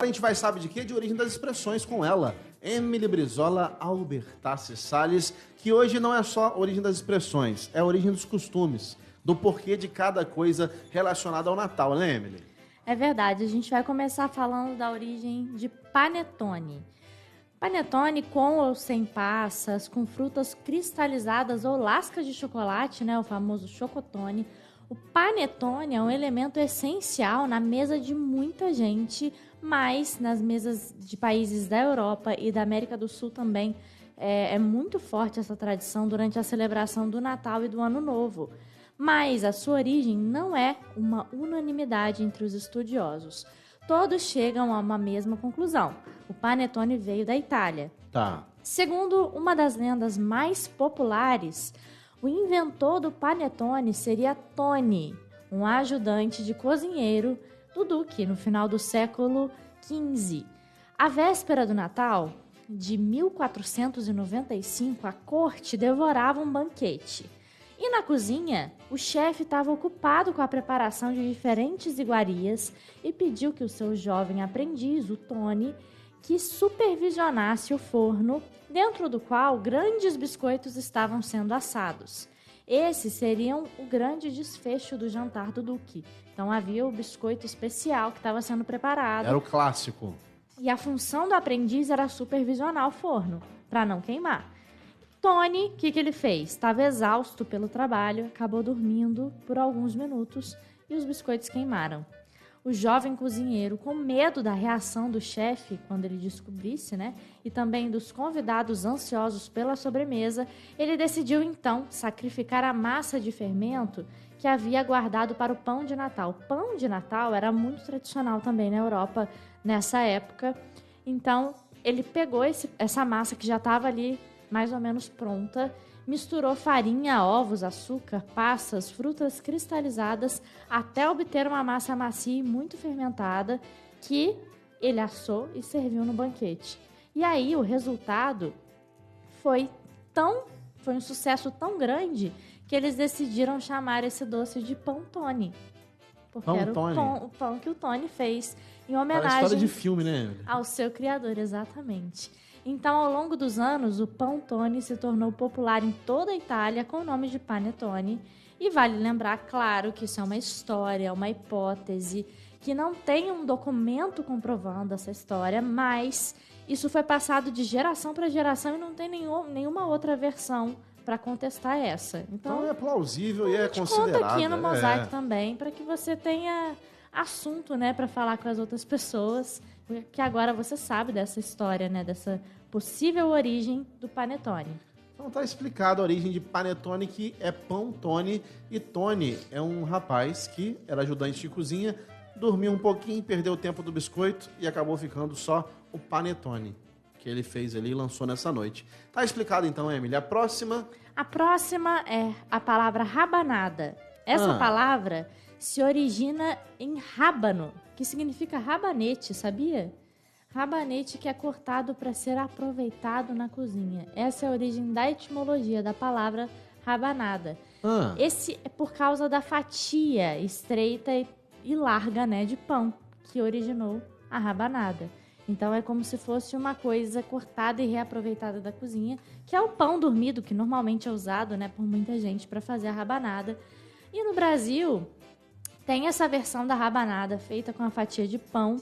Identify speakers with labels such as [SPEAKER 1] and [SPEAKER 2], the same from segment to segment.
[SPEAKER 1] A gente vai, sabe de quê? De origem das expressões com ela, Emily Brizola Albertassi Salles, que hoje não é só origem das expressões, é a origem dos costumes, do porquê de cada coisa relacionada ao Natal, né, Emily?
[SPEAKER 2] É verdade, a gente vai começar falando da origem de panetone. Panetone com ou sem passas, com frutas cristalizadas ou lascas de chocolate, né, o famoso chocotone. O panetone é um elemento essencial na mesa de muita gente, mas nas mesas de países da Europa e da América do Sul também é muito forte essa tradição durante a celebração do Natal e do Ano Novo. Mas a sua origem não é uma unanimidade entre os estudiosos. Todos chegam a uma mesma conclusão. O panetone veio da Itália.
[SPEAKER 1] Tá.
[SPEAKER 2] Segundo uma das lendas mais populares, o inventor do panetone seria Tony, um ajudante de cozinheiro do Duque no final do século XV. À véspera do Natal de 1495, a corte devorava um banquete. E na cozinha, o chefe estava ocupado com a preparação de diferentes iguarias e pediu que o seu jovem aprendiz, o Tony, que supervisionasse o forno, dentro do qual grandes biscoitos estavam sendo assados. Esses seriam o grande desfecho do jantar do Duque. Então havia o biscoito especial que estava sendo preparado.
[SPEAKER 1] Era o clássico.
[SPEAKER 2] E a função do aprendiz era supervisionar o forno, para não queimar. Tony, o que ele fez? Estava exausto pelo trabalho, acabou dormindo por alguns minutos e os biscoitos queimaram. O jovem cozinheiro, com medo da reação do chefe quando ele descobrisse, né, e também dos convidados ansiosos pela sobremesa, ele decidiu então sacrificar a massa de fermento que havia guardado para o pão de Natal. O pão de Natal era muito tradicional também na Europa nessa época. Então, ele pegou essa massa que já estava ali mais ou menos pronta, misturou farinha, ovos, açúcar, passas, frutas cristalizadas até obter uma massa macia e muito fermentada que ele assou e serviu no banquete. E aí o resultado foi um sucesso tão grande que eles decidiram chamar esse doce de Pantone. Porque
[SPEAKER 1] Pão
[SPEAKER 2] era
[SPEAKER 1] Tony.
[SPEAKER 2] o pão que o Tony fez em
[SPEAKER 1] Era
[SPEAKER 2] homenagem
[SPEAKER 1] história de filme, né?
[SPEAKER 2] ao seu criador, exatamente. Então, ao longo dos anos, o Pantone se tornou popular em toda a Itália com o nome de panetone. E vale lembrar, claro, que isso é uma história, uma hipótese, que não tem um documento comprovando essa história, mas isso foi passado de geração para geração e não tem nenhuma outra versão para contestar essa.
[SPEAKER 1] Então é plausível e é
[SPEAKER 2] conta
[SPEAKER 1] considerável.
[SPEAKER 2] aqui no Mosaic também, para que você tenha assunto, né, para falar com as outras pessoas, que agora você sabe dessa história, né, dessa possível origem do panetone.
[SPEAKER 1] Então tá explicado a origem de panetone, que é pão Tony. E Tony é um rapaz que era ajudante de cozinha, dormiu um pouquinho, perdeu o tempo do biscoito e acabou ficando só o panetone que ele fez ali e lançou nessa noite. Tá explicado então, Emily. A próxima
[SPEAKER 2] é a palavra rabanada. Essa palavra se origina em rábano, que significa rabanete, sabia? Rabanete que é cortado para ser aproveitado na cozinha. Essa é a origem da etimologia da palavra rabanada. Esse é por causa da fatia estreita e larga, né, de pão que originou a rabanada. Então é como se fosse uma coisa cortada e reaproveitada da cozinha, que é o pão dormido, que normalmente é usado, né, por muita gente para fazer a rabanada. E no Brasil tem essa versão da rabanada feita com a fatia de pão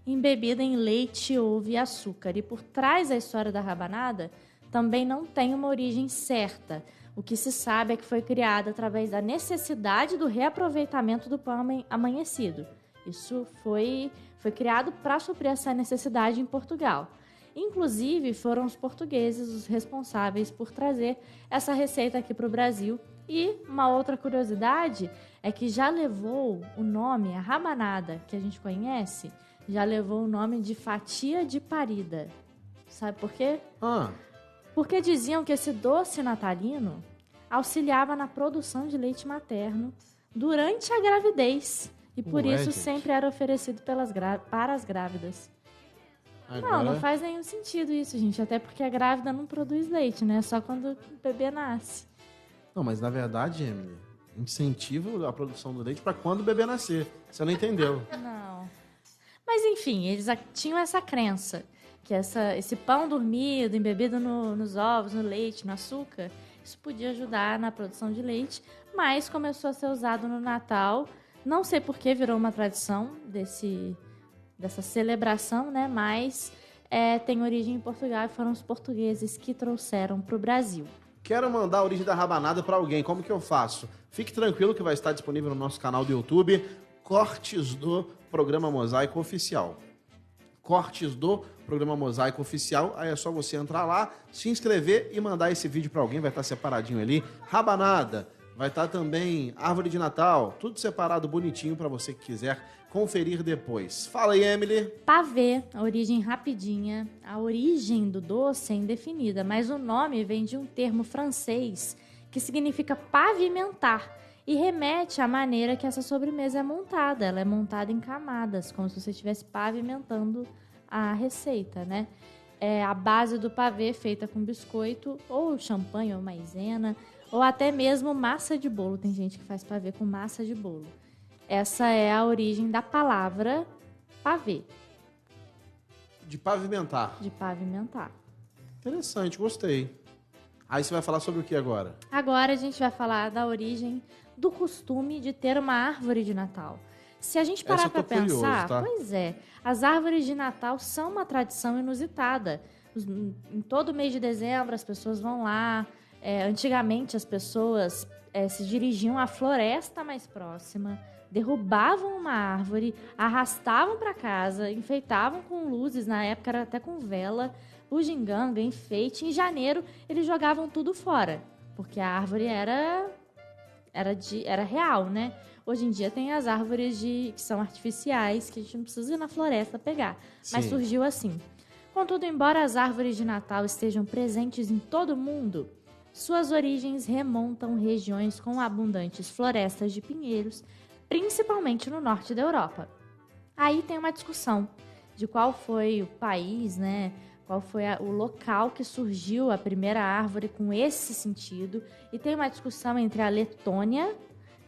[SPEAKER 2] embebida em leite, ovo e açúcar. E por trás da história da rabanada também não tem uma origem certa. O que se sabe é que foi criada através da necessidade do reaproveitamento do pão amanhecido. Isso foi criado para suprir essa necessidade em Portugal. Inclusive, foram os portugueses os responsáveis por trazer essa receita aqui para o Brasil. E uma outra curiosidade é que já levou o nome, a rabanada que a gente conhece, já levou o nome de fatia de parida. Sabe por quê? Porque diziam que esse doce natalino auxiliava na produção de leite materno durante a gravidez. E por isso
[SPEAKER 1] gente,
[SPEAKER 2] sempre era oferecido para as grávidas.
[SPEAKER 1] agora...
[SPEAKER 2] Não faz nenhum sentido isso, gente. Até porque a grávida não produz leite, né? Só quando o bebê nasce.
[SPEAKER 1] Não, mas na verdade, Emily, incentiva a produção do leite para quando o bebê nascer. Você não entendeu?
[SPEAKER 2] Não. Mas, enfim, eles tinham essa crença, que esse pão dormido, embebido nos ovos, no leite, no açúcar, isso podia ajudar na produção de leite, mas começou a ser usado no Natal. Não sei por que virou uma tradição dessa celebração, né? Mas tem origem em Portugal e foram os portugueses que trouxeram para o Brasil.
[SPEAKER 1] Quero mandar a origem da rabanada para alguém. Como que eu faço? Fique tranquilo que vai estar disponível no nosso canal do YouTube, cortes do Programa Mosaico Oficial. Cortes do Programa Mosaico Oficial. Aí é só você entrar lá, se inscrever e mandar esse vídeo para alguém. Vai estar separadinho ali. Rabanada. Vai estar também árvore de Natal. Tudo separado, bonitinho, para você que quiser conferir depois. Fala aí, Emily.
[SPEAKER 2] Pavê, a origem rapidinha. A origem do doce é indefinida, mas o nome vem de um termo francês que significa pavimentar e remete à maneira que essa sobremesa é montada. Ela é montada em camadas, como se você estivesse pavimentando a receita, né? A base do pavê feita com biscoito, ou champanhe, ou maisena, ou até mesmo massa de bolo. Tem gente que faz pavê com massa de bolo. Essa é a origem da palavra pavê.
[SPEAKER 1] De pavimentar.
[SPEAKER 2] De pavimentar.
[SPEAKER 1] Interessante, gostei. Aí você vai falar sobre o que agora?
[SPEAKER 2] Agora a gente vai falar da origem do costume de ter uma árvore de Natal. Se a gente parar para pensar, tá? Pois é, as árvores de Natal são uma tradição inusitada. Em todo mês de dezembro as pessoas vão lá. Antigamente as pessoas se dirigiam à floresta mais próxima, derrubavam uma árvore, arrastavam para casa, enfeitavam com luzes, na época era até com vela, bugiganga, enfeite. Em janeiro eles jogavam tudo fora, porque a árvore era real, né? Hoje em dia tem as árvores que são artificiais, que a gente não precisa ir na floresta pegar. Sim. Mas surgiu assim. Contudo, embora as árvores de Natal estejam presentes em todo o mundo, suas origens remontam regiões com abundantes florestas de pinheiros, principalmente no norte da Europa. Aí tem uma discussão de qual foi o país, né? Qual foi o local que surgiu a primeira árvore com esse sentido. E tem uma discussão entre a Letônia,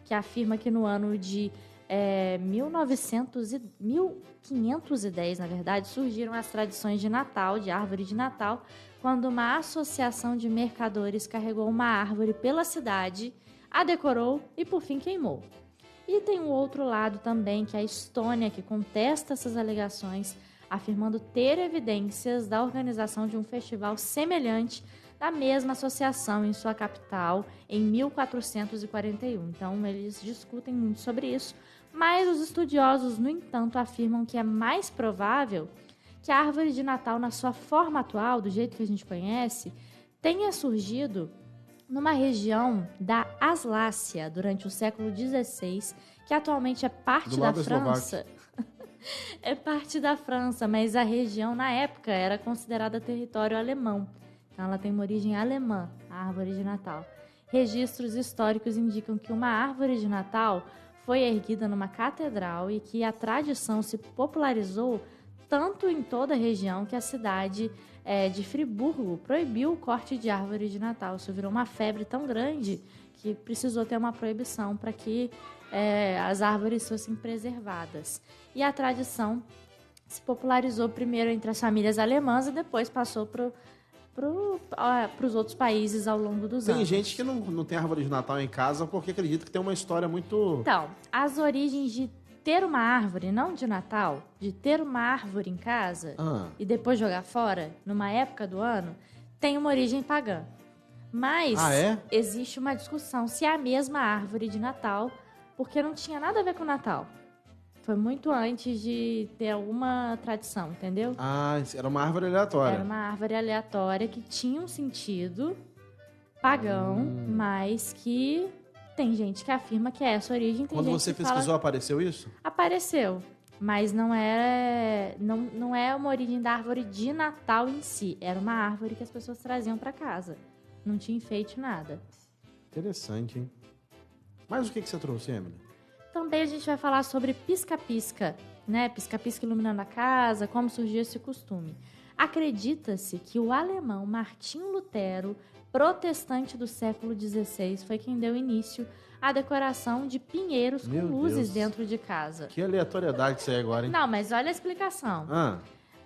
[SPEAKER 2] que afirma que no ano de 1510, na verdade, surgiram as tradições de Natal, de árvore de Natal, quando uma associação de mercadores carregou uma árvore pela cidade, a decorou e, por fim, queimou. E tem um outro lado também, que é a Estônia, que contesta essas alegações, afirmando ter evidências da organização de um festival semelhante da mesma associação em sua capital em 1441. Então, eles discutem muito sobre isso, mas os estudiosos, no entanto, afirmam que é mais provável que a árvore de Natal, na sua forma atual, do jeito que a gente conhece, tenha surgido numa região da Aslácia durante o século XVI, que atualmente é parte da França. É parte da França, mas a região, na época, era considerada território alemão. Então, ela tem uma origem alemã, a árvore de Natal. Registros históricos indicam que uma árvore de Natal foi erguida numa catedral e que a tradição se popularizou tanto em toda a região que a cidade de Friburgo proibiu o corte de árvore de Natal. Isso virou uma febre tão grande que precisou ter uma proibição para que as árvores fossem preservadas. E a tradição se popularizou primeiro entre as famílias alemãs e depois passou para os outros países ao longo dos anos.
[SPEAKER 1] Tem gente que não tem árvore de Natal em casa porque acredita que tem uma história muito...
[SPEAKER 2] Então, as origens de ter uma árvore, não de Natal, de ter uma árvore em casa e depois jogar fora, numa época do ano, tem uma origem pagã. Mas existe uma discussão se é a mesma árvore de Natal, porque não tinha nada a ver com o Natal. Foi muito antes de ter alguma tradição, entendeu?
[SPEAKER 1] Era uma árvore aleatória.
[SPEAKER 2] Era uma árvore aleatória que tinha um sentido pagão, mas que tem gente que afirma que é essa origem. Tem
[SPEAKER 1] Quando
[SPEAKER 2] gente
[SPEAKER 1] você
[SPEAKER 2] que
[SPEAKER 1] pesquisou, apareceu isso?
[SPEAKER 2] Apareceu, mas não é uma origem da árvore de Natal em si. Era uma árvore que as pessoas traziam para casa. Não tinha enfeite, nada.
[SPEAKER 1] Interessante, hein? Mas o que você trouxe, Emily?
[SPEAKER 2] Também a gente vai falar sobre pisca-pisca, né? Pisca-pisca iluminando a casa, como surgiu esse costume. Acredita-se que o alemão Martinho Lutero, protestante do século XVI, foi quem deu início a decoração de pinheiros com
[SPEAKER 1] Meu
[SPEAKER 2] luzes
[SPEAKER 1] Deus.
[SPEAKER 2] dentro de casa.
[SPEAKER 1] Que aleatoriedade isso aí agora, hein?
[SPEAKER 2] Não, mas olha a explicação.
[SPEAKER 1] Ah,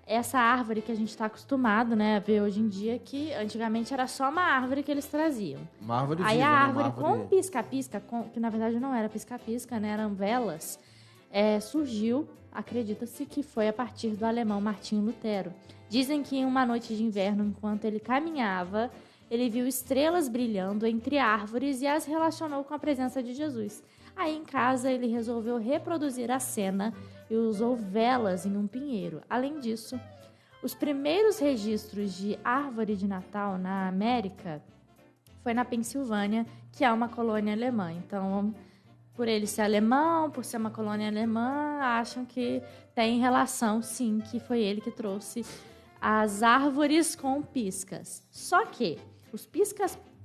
[SPEAKER 2] Essa árvore que a gente está acostumado, né, a ver hoje em dia, que antigamente era só uma árvore que eles traziam.
[SPEAKER 1] uma árvore
[SPEAKER 2] Aí
[SPEAKER 1] viva,
[SPEAKER 2] a
[SPEAKER 1] né?
[SPEAKER 2] árvore
[SPEAKER 1] Uma
[SPEAKER 2] com pisca-pisca, que na verdade não era pisca-pisca, né, eram velas, surgiu, acredita-se que foi a partir do alemão Martinho Lutero. Dizem que em uma noite de inverno, enquanto ele caminhava, ele viu estrelas brilhando entre árvores e as relacionou com a presença de Jesus. Aí em casa ele resolveu reproduzir a cena e usou velas em um pinheiro. Além disso, os primeiros registros de árvore de Natal na América foi na Pensilvânia, que é uma colônia alemã. Então, por ele ser alemão, por ser uma colônia alemã, acham que tem relação, sim, que foi ele que trouxe as árvores com piscas. Só que os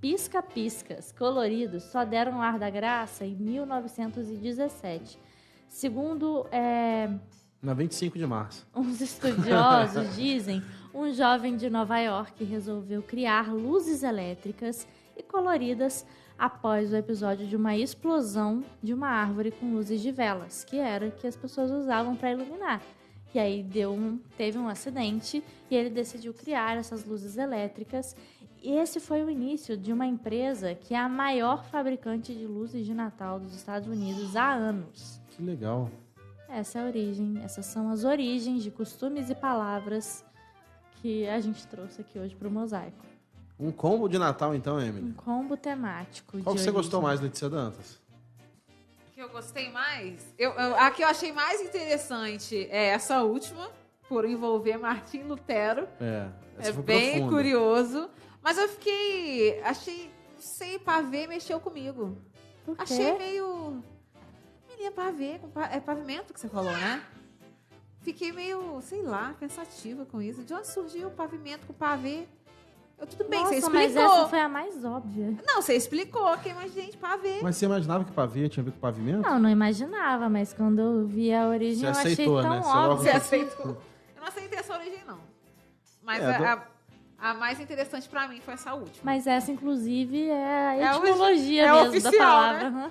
[SPEAKER 2] pisca-piscas coloridos só deram ar da graça em 1917. Segundo
[SPEAKER 1] Na 25 de março.
[SPEAKER 2] uns estudiosos dizem, um jovem de Nova York resolveu criar luzes elétricas e coloridas após o episódio de uma explosão de uma árvore com luzes de velas, que era que as pessoas usavam para iluminar. E aí teve um acidente e ele decidiu criar essas luzes elétricas. E esse foi o início de uma empresa que é a maior fabricante de luzes de Natal dos Estados Unidos há anos.
[SPEAKER 1] Que legal.
[SPEAKER 2] Essa é a origem, essas são as origens de costumes e palavras que a gente trouxe aqui hoje para o Mosaico.
[SPEAKER 1] Um combo de Natal, então,
[SPEAKER 2] Um
[SPEAKER 1] Emily.
[SPEAKER 2] combo temático.
[SPEAKER 1] Qual
[SPEAKER 2] de
[SPEAKER 1] que você
[SPEAKER 2] origem.
[SPEAKER 1] gostou mais, Letícia Dantas?
[SPEAKER 3] Que eu gostei mais? A que eu achei mais interessante é essa última, por envolver Martim Lutero.
[SPEAKER 1] Essa
[SPEAKER 3] É
[SPEAKER 1] foi
[SPEAKER 3] bem
[SPEAKER 1] profunda.
[SPEAKER 3] curioso. Mas eu achei, não sei, pavê mexeu comigo.
[SPEAKER 2] Por quê?
[SPEAKER 3] Achei meio... Menina, pavê, é pavimento que você falou, né? Fiquei meio, sei lá, pensativa com isso. De onde surgiu o pavimento com pavê? Tudo bem,
[SPEAKER 2] Nossa,
[SPEAKER 3] você
[SPEAKER 2] mas
[SPEAKER 3] explicou.
[SPEAKER 2] essa foi a mais óbvia.
[SPEAKER 3] Não, você explicou, mas gente, pavê.
[SPEAKER 1] Mas você imaginava que pavê tinha a ver com pavimento?
[SPEAKER 2] Não imaginava, mas quando eu vi a origem,
[SPEAKER 1] Você
[SPEAKER 2] eu achei
[SPEAKER 1] aceitou,
[SPEAKER 2] tão
[SPEAKER 1] né? Você logo-
[SPEAKER 2] óbvio.
[SPEAKER 3] Você aceitou? Eu não aceitei essa origem, não. Mas a mais interessante pra mim foi essa última.
[SPEAKER 2] Mas essa, inclusive, é a
[SPEAKER 3] É a
[SPEAKER 2] etimologia
[SPEAKER 3] é
[SPEAKER 2] mesmo
[SPEAKER 3] oficial,
[SPEAKER 2] da palavra.
[SPEAKER 3] né?
[SPEAKER 2] Aham.